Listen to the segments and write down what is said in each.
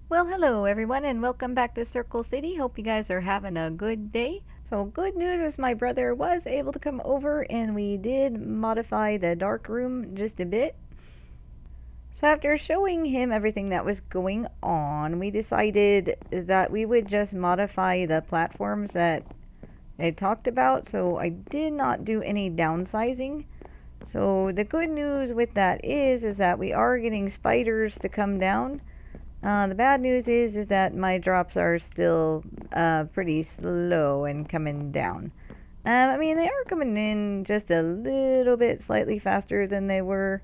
Well, hello everyone, and welcome back to Circle City. Hope you guys are having a good day. So, good news is my brother was able to come over and we did modify the dark room just a bit. So, after showing him everything that was going on, we decided that we would just modify the platforms that I talked about. So, I did not do any downsizing. So, the good news with that is that we are getting spiders to come down. The bad news is that my drops are still pretty slow and coming down. I mean, they are coming in just a little bit slightly faster than they were,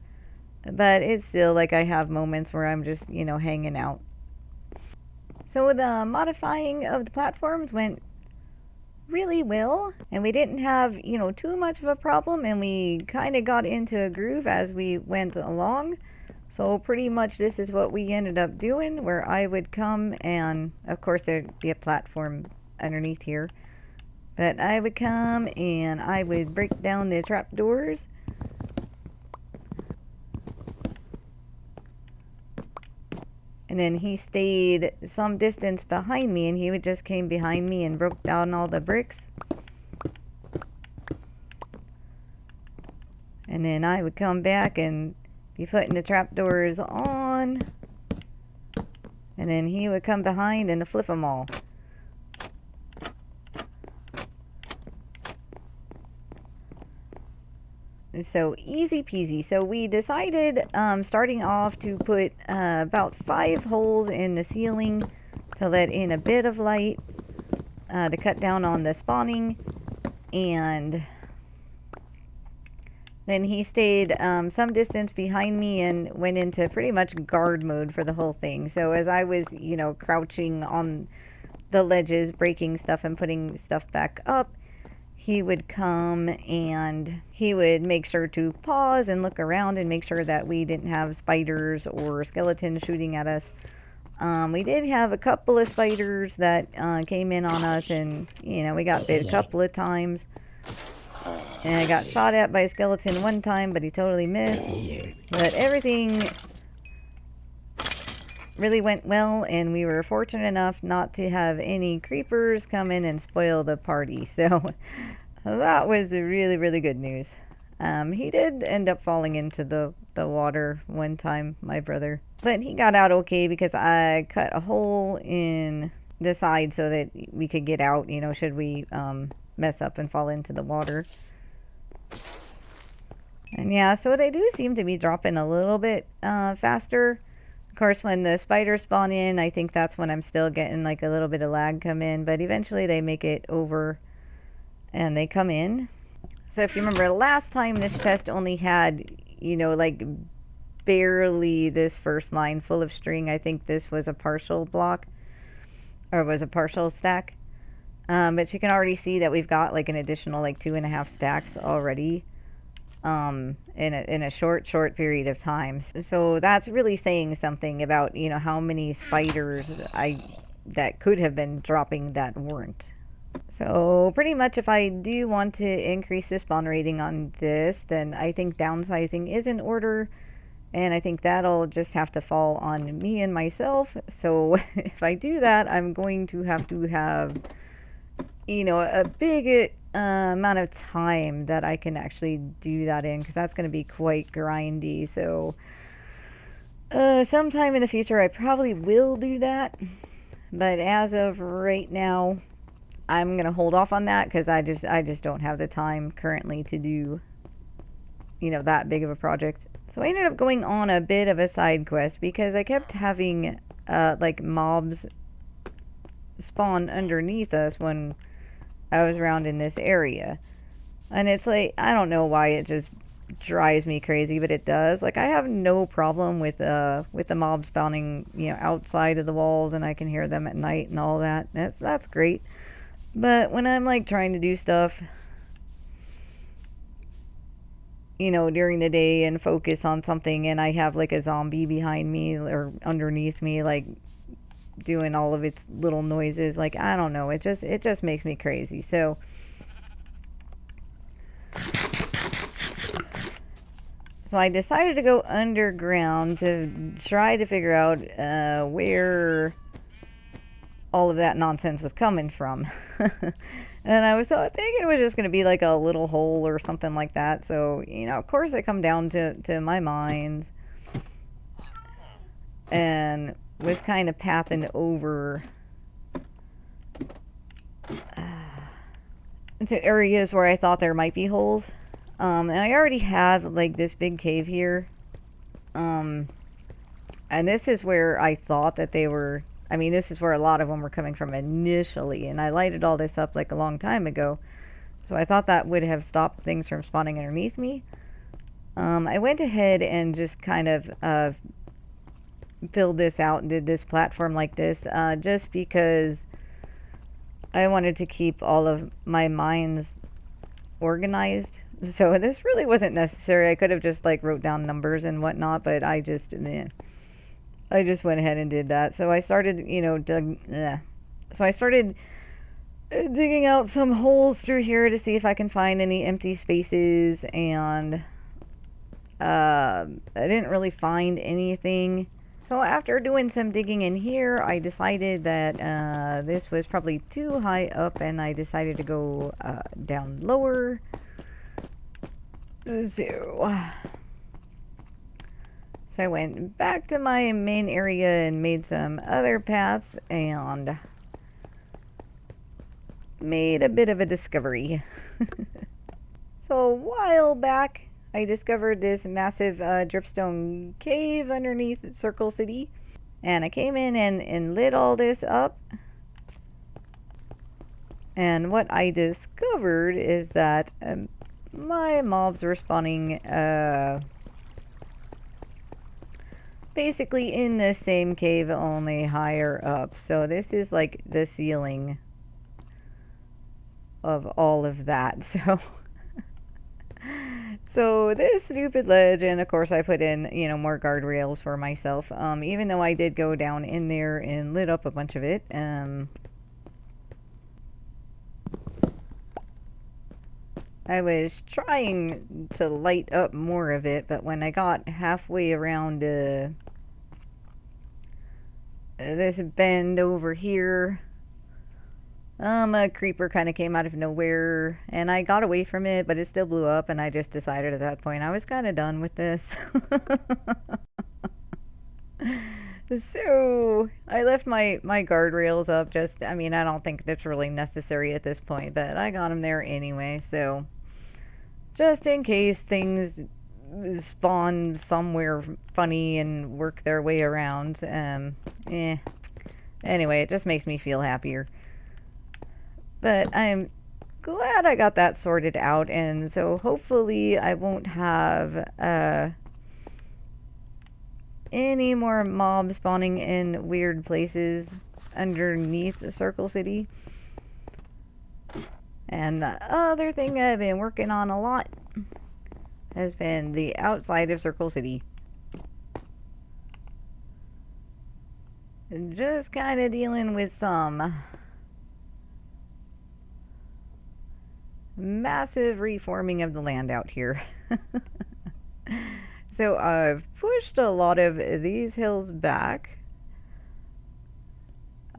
but it's still like I have moments where I'm just, hanging out. So the modifying of the platforms went really well, and we didn't have, too much of a problem, and we kind of got into a groove as we went along. So pretty much this is what we ended up doing, where I would come and of course there'd be a platform underneath here. But I would come and I would break down the trapdoors. And then he stayed some distance behind me, and he would just came behind me and broke down all the bricks. And then I would come back and be putting the trapdoors on, and then he would come behind and flip them all. So easy peasy. So we decided starting off to put about 5 holes in the ceiling to let in a bit of light to cut down on the spawning, and then he stayed some distance behind me and went into pretty much guard mode for the whole thing. So as I was, crouching on the ledges, breaking stuff and putting stuff back up, he would come and he would make sure to pause and look around and make sure that we didn't have spiders or skeletons shooting at us. We did have a couple of spiders that came in on us, and, we got bit a couple of times. And I got shot at by a skeleton one time, but he totally missed. But everything really went well, and we were fortunate enough not to have any creepers come in and spoil the party. So that was really, really good news. He did end up falling into the water one time, my brother. But he got out okay because I cut a hole in the side so that we could get out, should we mess up and fall into the water. And yeah, so they do seem to be dropping a little bit faster. Of course, when the spiders spawn in, I think that's when I'm still getting like a little bit of lag come in. But eventually they make it over and they come in. So if you remember last time, this chest only had, like barely this first line full of string. I think this was a partial block, or was a partial stack. But you can already see that we've got like an additional like 2.5 stacks already in a short period of time. So that's really saying something about, how many spiders that could have been dropping that weren't. So pretty much if I do want to increase the spawn rating on this, then I think downsizing is in order. And I think that'll just have to fall on me and myself. So if I do that, I'm going to have a big amount of time that I can actually do that in, because that's going to be quite grindy. So sometime in the future I probably will do that, but as of right now I'm going to hold off on that because I just don't have the time currently to do that big of a project. So I ended up going on a bit of a side quest because I kept having like mobs spawn underneath us when I was around in this area. And it's like, I don't know why it just drives me crazy, but it does. Like, I have no problem with the mobs spawning, outside of the walls, and I can hear them at night and all that. That's great. But when I'm like trying to do stuff, during the day and focus on something, and I have like a zombie behind me or underneath me, like doing all of its little noises, like, I don't know, it just makes me crazy. So So I decided to go underground to try to figure out where all of that nonsense was coming from. And I was thinking it was just going to be like a little hole or something like that. So, you know, of course I come down to my mines and was kind of pathing over into areas where I thought there might be holes. And I already had like this big cave here. And this is where I thought that they were. I mean, this is where a lot of them were coming from initially, and I lighted all this up like a long time ago, so I thought that would have stopped things from spawning underneath me. I went ahead and just kind of filled this out and did this platform like this, just because I wanted to keep all of my mines organized. So this really wasn't necessary. I could have just like wrote down numbers and whatnot, but I just went ahead and did that. So I started, you know, so I started digging out some holes through here to see if I can find any empty spaces, and I didn't really find anything. So after doing some digging in here, I decided that this was probably too high up, and I decided to go down lower. So I went back to my main area and made some other paths and made a bit of a discovery. So a while back, I discovered this massive dripstone cave underneath Circle City. And I came in and lit all this up. And what I discovered is that my mobs were spawning basically in the same cave, only higher up. So this is like the ceiling of all of that. So this stupid ledge, and of course I put in, you know, more guardrails for myself. Even though I did go down in there and lit up a bunch of it. I was trying to light up more of it, but when I got halfway around this bend over here, a creeper kind of came out of nowhere, and I got away from it, but it still blew up, and I just decided at that point I was kind of done with this. So I left my guardrails up. Just, I mean, I don't think that's really necessary at this point, but I got them there anyway, so just in case things spawn somewhere funny and work their way around. Anyway, it just makes me feel happier. But I'm glad I got that sorted out, and so hopefully I won't have any more mobs spawning in weird places underneath Circle City. And the other thing I've been working on a lot has been the outside of Circle City. Just kind of dealing with some massive reforming of the land out here. So I've pushed a lot of these hills back.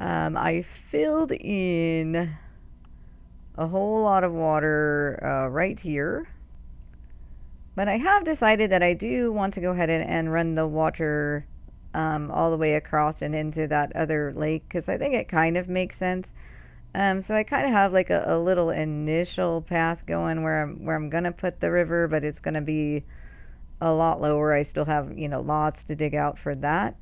I filled in a whole lot of water right here. But I have decided that I do want to go ahead and run the water all the way across and into that other lake, because I think it kind of makes sense. So I kind of have like a little initial path going where I'm gonna put the river, but it's gonna be a lot lower. I still have, you know, lots to dig out for that.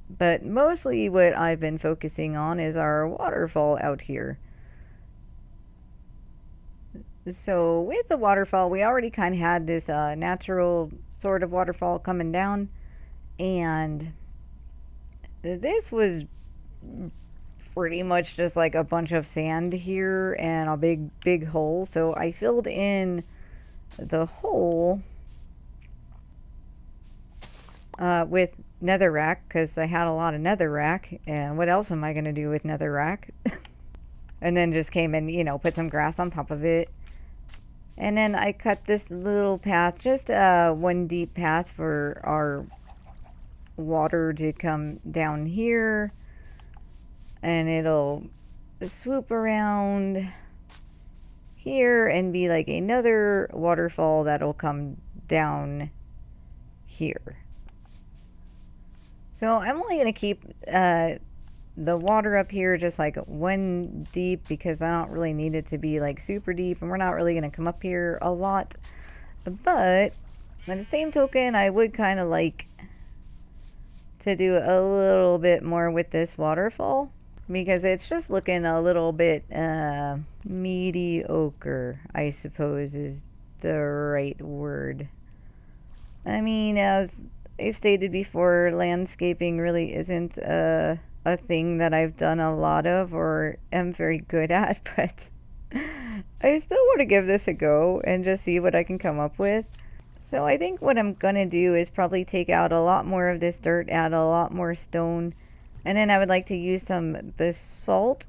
But mostly what I've been focusing on is our waterfall out here. So with the waterfall, we already kind of had this natural sort of waterfall coming down, and this was pretty much just like a bunch of sand here and a big hole. So I filled in the hole with netherrack, because I had a lot of netherrack, and what else am I going to do with netherrack? And then just came and, you know, put some grass on top of it. And then I cut this little path, just one deep path for our water to come down here. And it'll swoop around here and be like another waterfall that'll come down here. So I'm only going to keep the water up here just like one deep because I don't really need it to be like super deep, and we're not really going to come up here a lot. But on the same token, I would kind of like to do a little bit more with this waterfall because it's just looking a little bit mediocre, I suppose is the right word. I mean, as I've stated before, landscaping really isn't a thing that I've done a lot of or am very good at, but I still want to give this a go and just see what I can come up with. So I think what I'm gonna do is probably take out a lot more of this dirt, add a lot more stone, and then I would like to use some basalt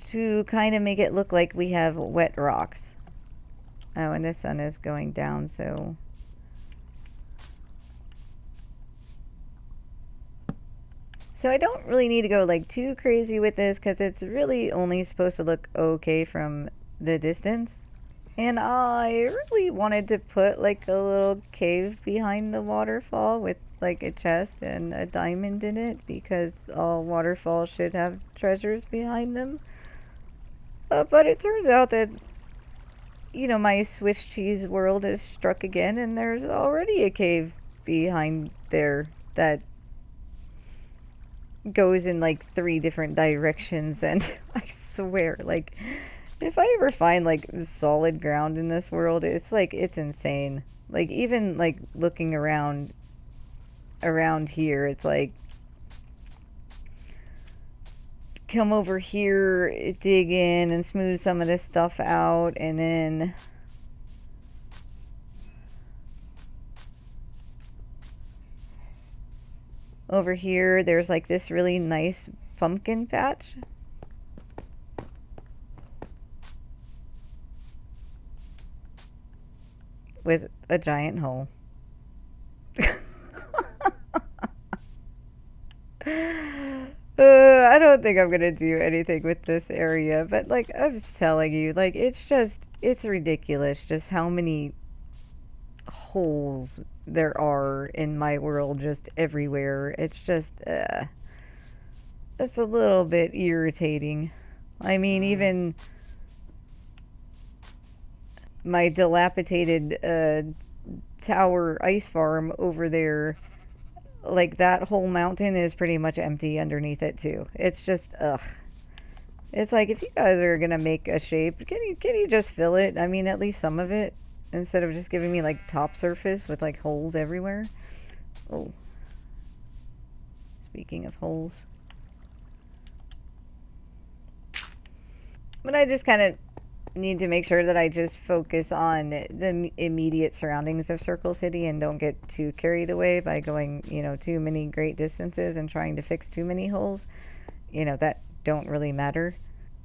to kind of make it look like we have wet rocks. Oh, and the sun is going down, so I don't really need to go like too crazy with this because it's really only supposed to look okay from the distance. And I really wanted to put like a little cave behind the waterfall with like a chest and a diamond in it because all waterfalls should have treasures behind them. But it turns out that, you know, my Swiss cheese world is struck again and there's already a cave behind there that goes in like 3 different directions, and I swear, like, if I ever find like solid ground in this world, it's like it's insane. Like even like looking around here, it's like come over here, dig in and smooth some of this stuff out, and then over here there's like this really nice pumpkin patch. With a giant hole. I don't think I'm gonna do anything with this area, but like I was telling you, like it's ridiculous just how many holes there are in my world just everywhere. It's just, it's a little bit irritating. I mean, even my dilapidated tower ice farm over there, like that whole mountain is pretty much empty underneath it too. It's just ugh. It's like if you guys are gonna make a shape, can you just fill it? I mean, at least some of it, instead of just giving me like top surface with like holes everywhere. Oh, speaking of holes, but I just kind of need to make sure that I just focus on the immediate surroundings of Circle City and don't get too carried away by going, you know, too many great distances and trying to fix too many holes, you know, that don't really matter.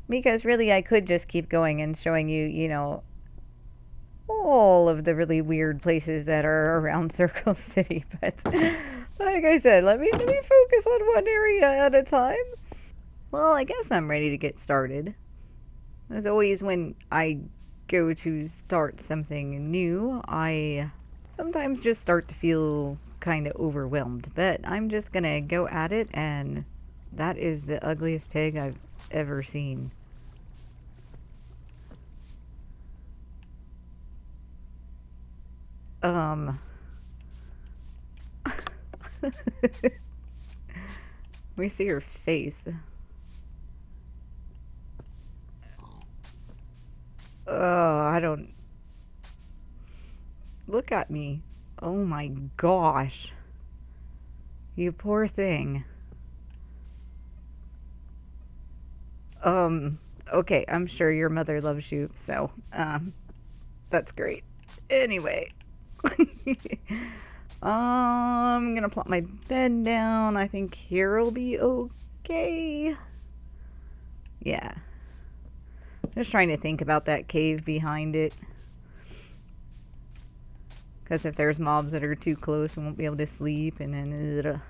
Because really I could just keep going and showing you, you know, all of the really weird places that are around Circle City, but like I said, let me focus on one area at a time. Well, I guess I'm ready to get started. As always, when I go to start something new, I sometimes just start to feel kind of overwhelmed, but I'm just gonna go at it, and that is the ugliest pig I've ever seen. Let me see her face. Oh, I don't... Look at me. Oh my gosh. You poor thing. Okay, I'm sure your mother loves you, so, that's great. Anyway. I'm gonna plop my bed down. I think here'll be okay. Yeah. Just trying to think about that cave behind it. Because if there's mobs that are too close, we won't be able to sleep, and then...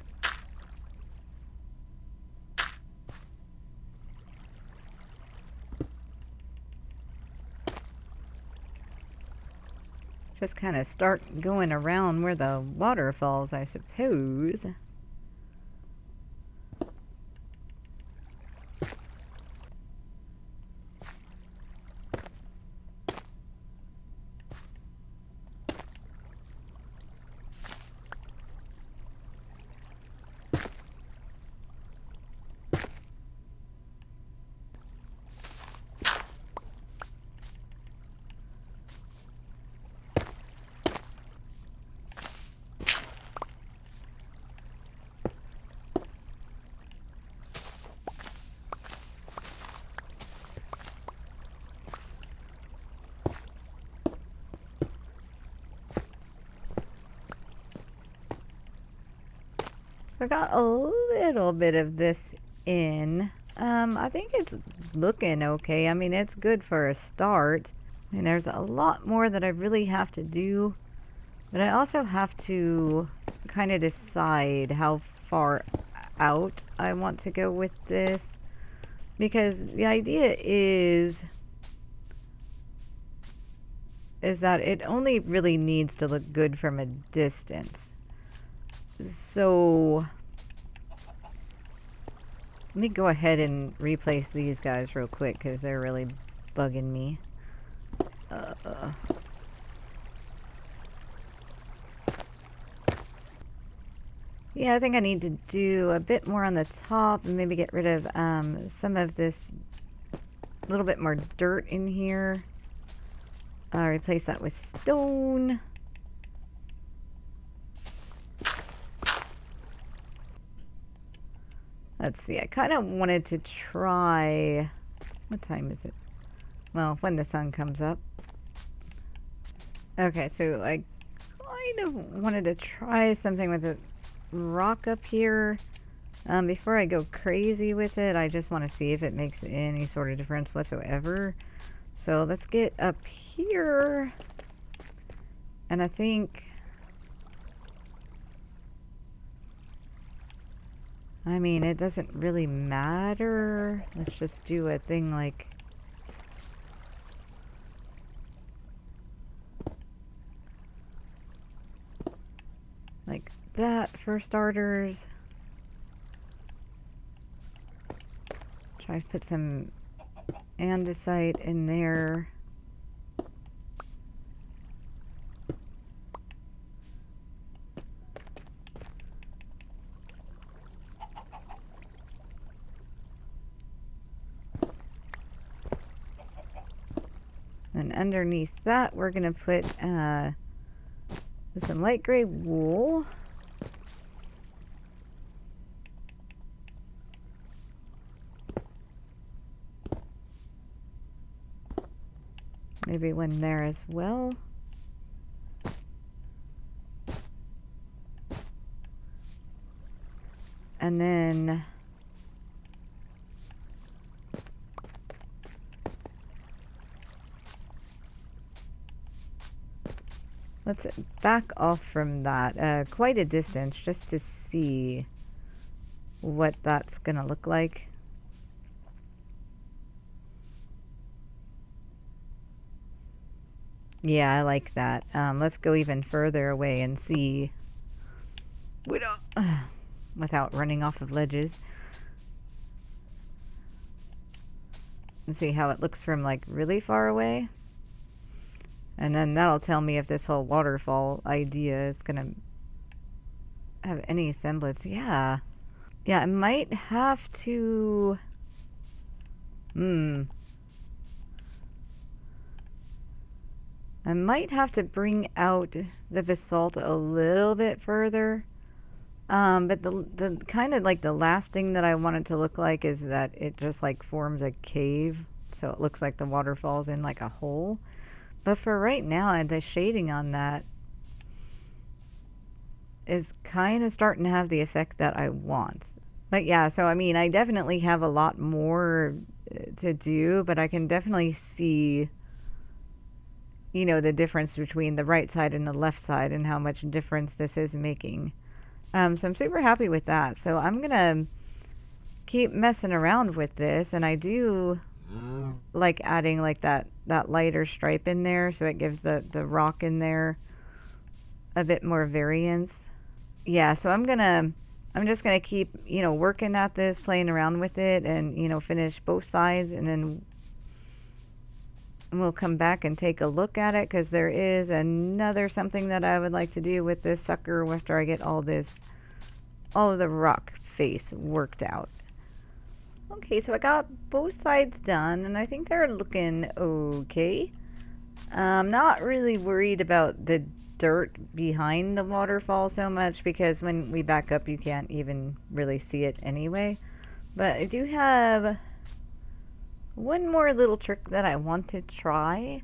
Just kind of start going around where the waterfalls, I suppose. So I got a little bit of this in. I think it's looking okay. I mean, it's good for a start. I mean, there's a lot more that I really have to do. But I also have to kind of decide how far out I want to go with this. Because the idea is that it only really needs to look good from a distance. So let me go ahead and replace these guys real quick because they're really bugging me. Yeah, I think I need to do a bit more on the top and maybe get rid of some of this little bit more dirt in here. Replace that with stone. Let's see, I kind of wanted to try... What time is it? Well, when the sun comes up. Okay, so I kind of wanted to try something with the rock up here. Before I go crazy with it, I just want to see if it makes any sort of difference whatsoever. So let's get up here. And I think... I mean, it doesn't really matter. Let's just do a thing like... like that for starters. Try to put some andesite in there. And underneath that, we're going to put some light gray wool. Maybe one there as well. And then let's back off from that quite a distance just to see what that's gonna look like. Yeah, I like that. Let's go even further away and see without running off of ledges. And see how it looks from like really far away. And then that'll tell me if this whole waterfall idea is gonna have any semblance. Yeah. Yeah, I might have to... I might have to bring out the basalt a little bit further. But the kind of like the last thing that I want it to look like is that it just like forms a cave. So it looks like the water falls in like a hole. But for right now, the shading on that is kind of starting to have the effect that I want. But yeah, so I mean, I definitely have a lot more to do, but I can definitely see, you know, the difference between the right side and the left side and how much difference this is making. So I'm super happy with that. So I'm gonna keep messing around with this, and I do like adding like that lighter stripe in there, so it gives the rock in there a bit more variance. Yeah, so I'm just gonna keep, you know, working at this, playing around with it, and, you know, finish both sides, and then we'll come back and take a look at it, because there is another something that I would like to do with this sucker after I get all of the rock face worked out. Okay, so I got both sides done, and I think they're looking okay. I'm not really worried about the dirt behind the waterfall so much, because when we back up you can't even really see it anyway. But I do have one more little trick that I want to try.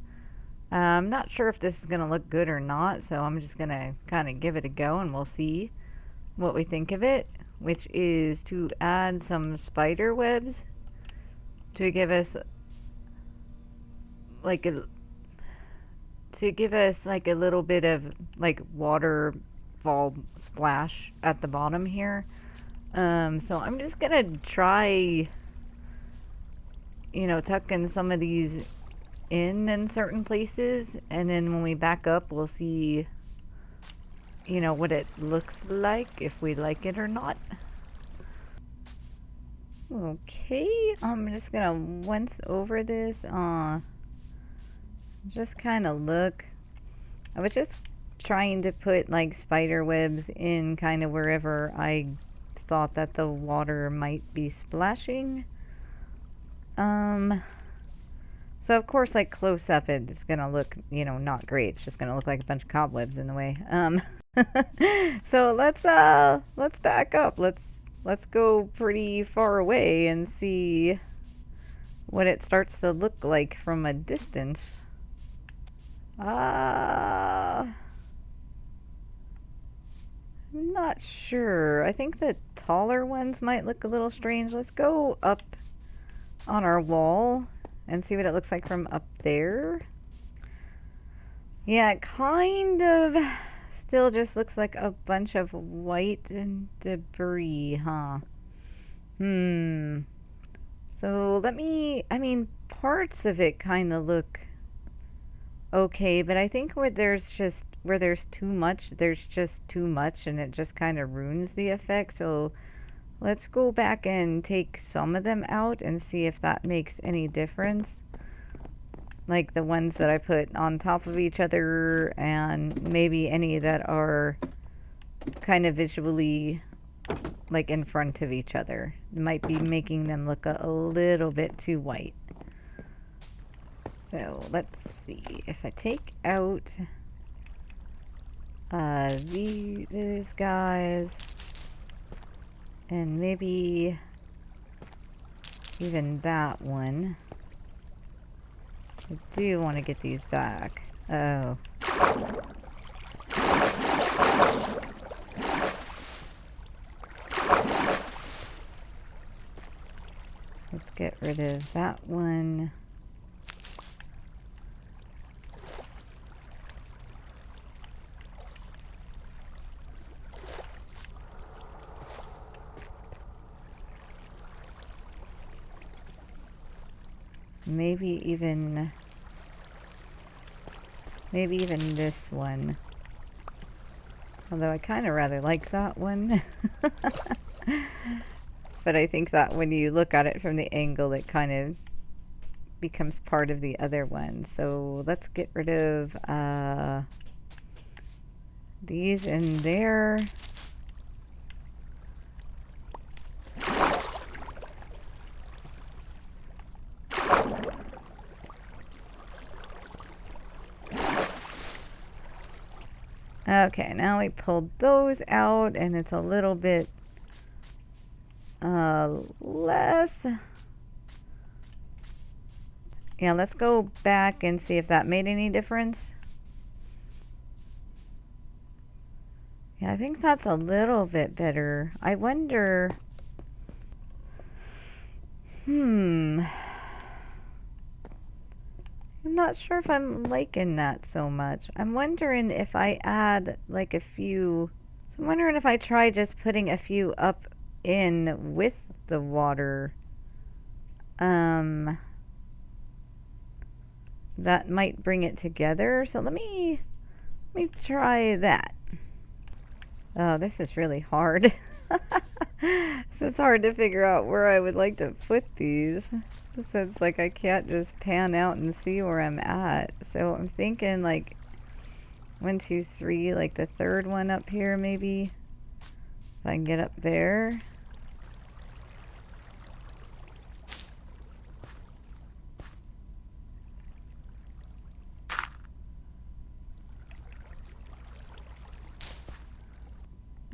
I'm not sure if this is going to look good or not, so I'm just going to kind of give it a go and we'll see what we think of it, which is to add some spider webs to give us like a little bit of like waterfall splash at the bottom here. So I'm just gonna try, you know, tucking some of these in certain places, and then when we back up we'll see, you know, what it looks like, if we like it or not. Okay, I'm just gonna once over this, just kind of look. I was just trying to put like spider webs in kind of wherever I thought that the water might be splashing. So of course, like close up, it's gonna look, you know, not great. It's just gonna look like a bunch of cobwebs in the way. So let's back up. Let's go pretty far away and see what it starts to look like from a distance. I'm not sure. I think the taller ones might look a little strange. Let's go up on our wall and see what it looks like from up there. Yeah, it kind of still just looks like a bunch of white debris, huh? So I mean, parts of it kind of look okay, but I think where there's too much, there's just too much, and it just kind of ruins the effect. So let's go back and take some of them out and see if that makes any difference. Like the ones that I put on top of each other, and maybe any that are kind of visually like in front of each other. Might be making them look a little bit too white. So let's see, if I take out these guys, and maybe even that one. I do want to get these back. Oh. Let's get rid of that one. Maybe even this one. Although I kind of rather like that one. But I think that when you look at it from the angle, it kind of becomes part of the other one. So let's get rid of these in there. Okay, now we pulled those out, and it's a little bit less. Yeah, let's go back and see if that made any difference. Yeah, I think that's a little bit better. I wonder... I'm not sure if I'm liking that so much. I'm wondering if I add like a few. So I'm wondering if I try just putting a few up in with the water. That might bring it together. So let me try that. Oh, this is really hard. So it's hard to figure out where I would like to put these. So it's like I can't just pan out and see where I'm at. So I'm thinking like 1, 2, 3, like the third one up here maybe. If I can get up there.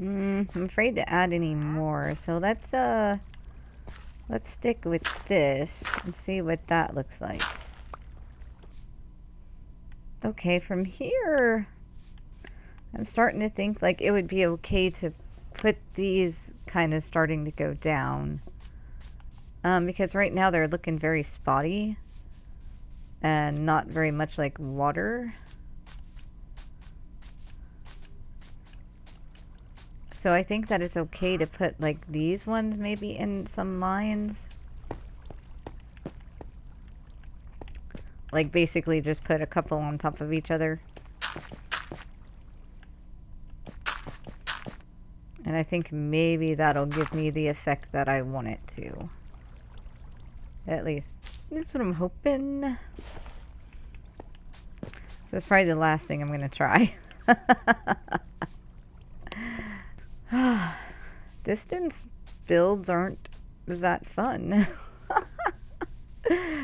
I'm afraid to add any more. So let's stick with this and see what that looks like. Okay, from here, I'm starting to think like it would be okay to put these kind of starting to go down. Because right now they're looking very spotty and not very much like water. So I think that it's okay to put like these ones maybe in some lines. Like basically just put a couple on top of each other. And I think maybe that'll give me the effect that I want it to. At least, that's what I'm hoping. So that's probably the last thing I'm going to try. Distance builds aren't that fun.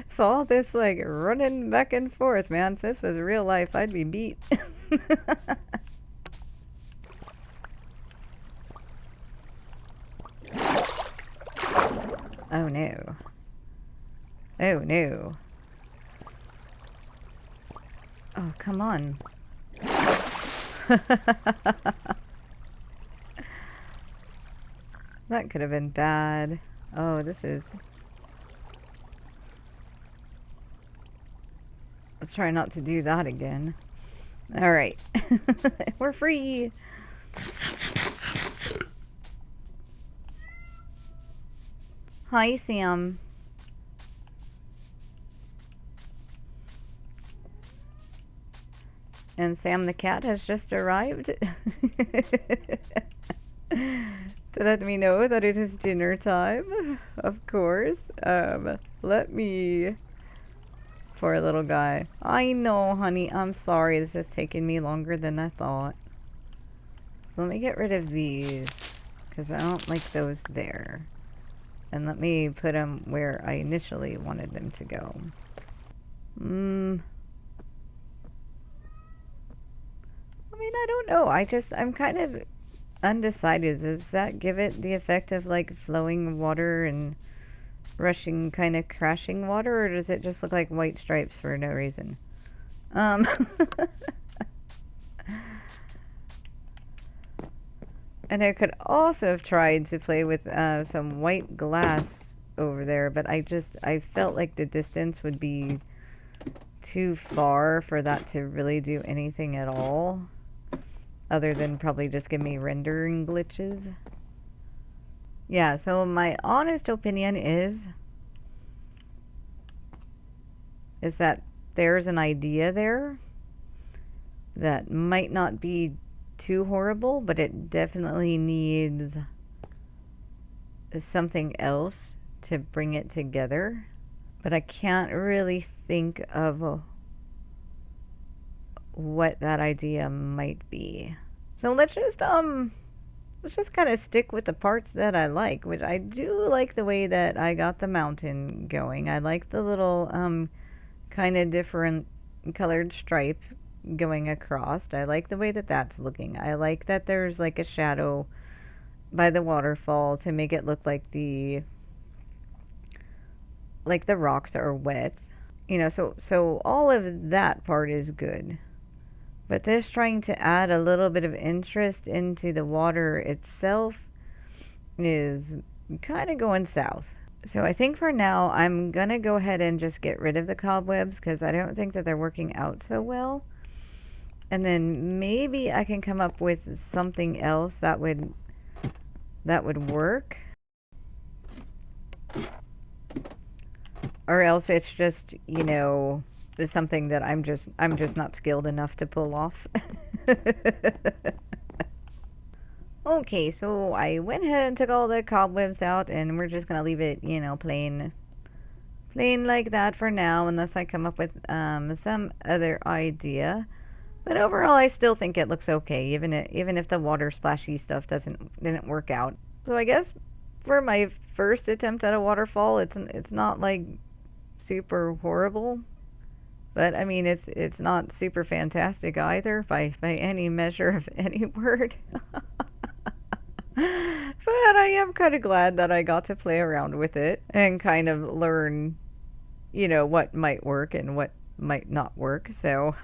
So all this like running back and forth, man. If this was real life, I'd be beat. Oh no. Oh no. Oh, come on. That could have been bad. Oh, this is... Let's try not to do that again. Alright. We're free! Hi, Sam. And Sam the cat has just arrived to let me know that it is dinner time, of course. Let me... Poor little guy. I know, honey. I'm sorry. This is taking me longer than I thought. So let me get rid of these, because I don't like those there. And let me put them where I initially wanted them to go. I mean, I don't know. I'm kind of undecided. Does that give it the effect of like flowing water and rushing kind of crashing water, or does it just look like white stripes for no reason? And I could also have tried to play with some white glass over there, but I felt like the distance would be too far for that to really do anything at all. Other than probably just give me rendering glitches. Yeah, so my honest opinion is that there's an idea there that might not be too horrible, but it definitely needs something else to bring it together. But I can't really think of what that idea might be. So let's just kind of stick with the parts that I like, which I do like the way that I got the mountain going. I like the little kind of different colored stripe going across. I like the way that that's looking. I like that there's like a shadow by the waterfall to make it look like the rocks are wet. You know, so all of that part is good. But this trying to add a little bit of interest into the water itself is kind of going south. So I think for now, I'm gonna go ahead and just get rid of the cobwebs because I don't think that they're working out so well. And then maybe I can come up with something else that would work. Or else it's just, you know, something that I'm just not skilled enough to pull off. Okay, so I went ahead and took all the cobwebs out, and we're just gonna leave it, you know, plain like that for now, unless I come up with some other idea. But overall, I still think it looks okay, even if the water splashy stuff didn't work out. So I guess for my first attempt at a waterfall, it's not like super horrible, but I mean it's not super fantastic either by any measure of any word. But I am kind of glad that I got to play around with it and kind of learn, you know, what might work and what might not work. So,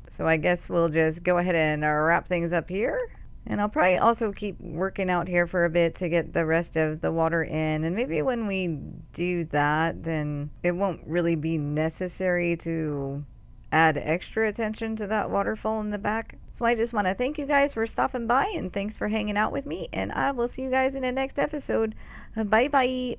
so I guess we'll just go ahead and wrap things up here. And I'll probably also keep working out here for a bit to get the rest of the water in. And maybe when we do that, then it won't really be necessary to add extra attention to that waterfall in the back. So I just want to thank you guys for stopping by and thanks for hanging out with me. And I will see you guys in the next episode. Bye bye.